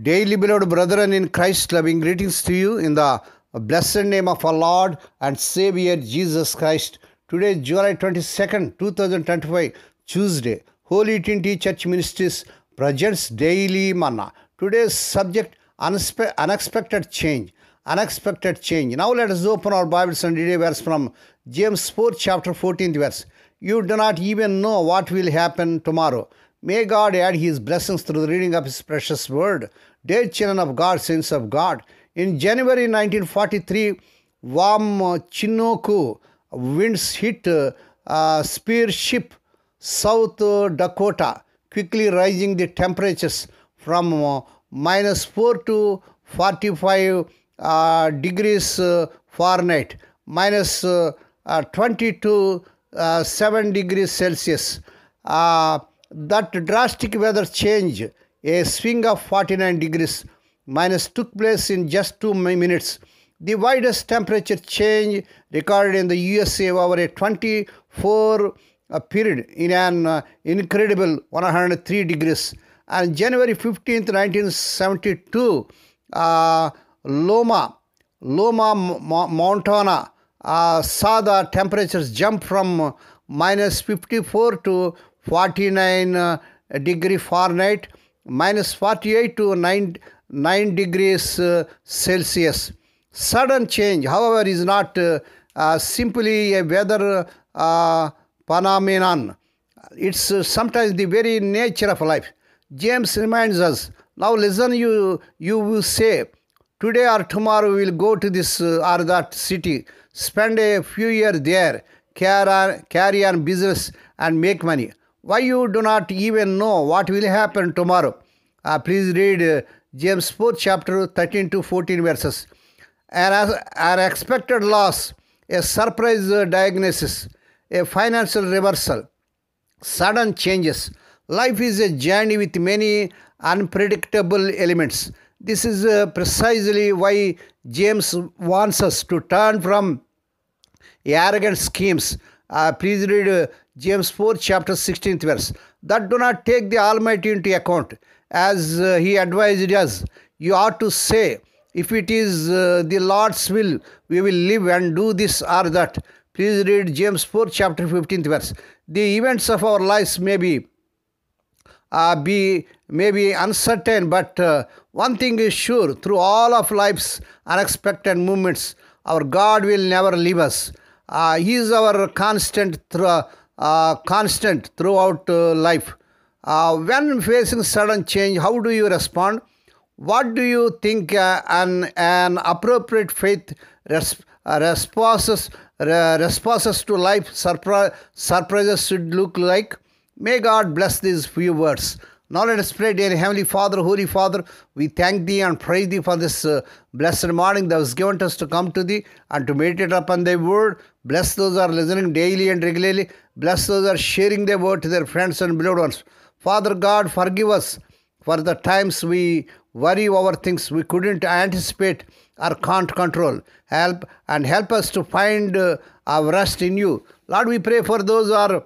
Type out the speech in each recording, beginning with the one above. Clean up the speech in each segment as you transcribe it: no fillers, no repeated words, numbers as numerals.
Daily beloved brethren in Christ, loving greetings to you in the blessed name of our Lord and Savior Jesus Christ. Today, July 22nd, 2025, Tuesday, Holy Trinity Church Ministries presents Daily Manna. Today's subject, unexpected change. Unexpected change. Now let us open our Bibles and read a verse from James 4, chapter 14th verse. You do not even know what will happen tomorrow. May God add His blessings through the reading of His precious word. Dear children of God, saints of God, in January 1943, warm Chinook winds hit Spear Ship, South Dakota, quickly rising the temperatures from -4 to 45 degrees Fahrenheit, -20 to 7 degrees Celsius. That drastic weather change, a swing of 49 degrees minus, took place in just 2 minutes. The widest temperature change recorded in the USA over a 24 period in an incredible 103 degrees. And January 15th, 1972, Loma, Montana, saw the temperatures jump from -54 to 49 degree Fahrenheit, -48 to 9 degrees Celsius. Sudden change, however, is not simply a weather phenomenon. It's sometimes the very nature of life. James reminds us, now listen, you will say, today or tomorrow we will go to this or that city, spend a few years there, carry on business and make money. Why you do not even know what will happen tomorrow? Please read James 4 chapter 13 to 14 verses. An unexpected loss, a surprise diagnosis, a financial reversal, sudden changes. Life is a journey with many unpredictable elements. This is precisely why James wants us to turn from arrogant schemes. Please read James 4 chapter 16th verse. That do not take the Almighty into account. As He advised us, you ought to say, if it is the Lord's will, we will live and do this or that. Please read James 4 chapter 15th verse. The events of our lives may be uncertain, but one thing is sure, through all of life's unexpected movements, our God will never leave us. He is our constant throughout life. When facing sudden change, how do you respond? What do you think an appropriate faith responses to life surprises should look like? May God bless these few words. Now let us pray. Dear Heavenly Father, Holy Father, we thank Thee and praise Thee for this blessed morning that was given to us to come to Thee and to meditate upon Thy word. Bless those who are listening daily and regularly. Bless those who are sharing Thy word to their friends and beloved ones. Father God, forgive us for the times we worry over things we couldn't anticipate or can't control. Help us to find our rest in You. Lord, we pray for those who are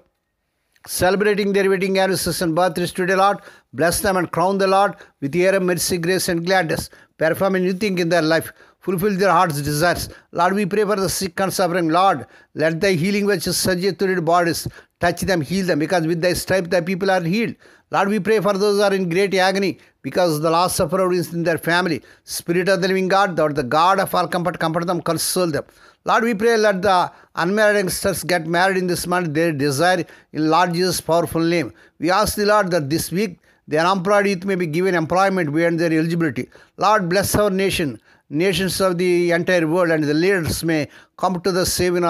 celebrating their wedding anniversaries and birthdays today, Lord. Bless them and crown the Lord with year of mercy, grace and gladness. Perform a new thing in their life. Fulfill their heart's desires. Lord, we pray for the sick and suffering. Lord, let Thy healing virtues surge through their bodies. Touch them, heal them, because with Thy stripes Thy people are healed. Lord, we pray for those who are in great agony because of the loss of providence in their family. Spirit of the living God, Thou art the God of all comfort, comfort them, console them. Lord, we pray, let the unmarried youngsters get married in this month, their desire in Lord Jesus' powerful name. We ask the Lord that this week the unemployed youth may be given employment beyond their eligibility. Lord, bless our nation, nations of the entire world, and the leaders may come to the saving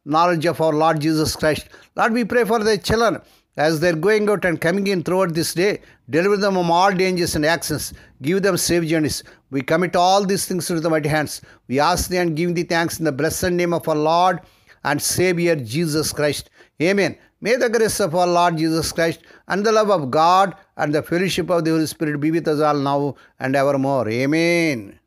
knowledge of our Lord Jesus Christ. Lord, we pray for the children as they're going out and coming in throughout this day. Deliver them from all dangers and accidents. Give them safe journeys. We commit all these things to the mighty hands. We ask Thee and give Thee thanks in the blessed name of our Lord and Savior Jesus Christ. Amen. May the grace of our Lord Jesus Christ and the love of God and the fellowship of the Holy Spirit be with us all now and evermore. Amen.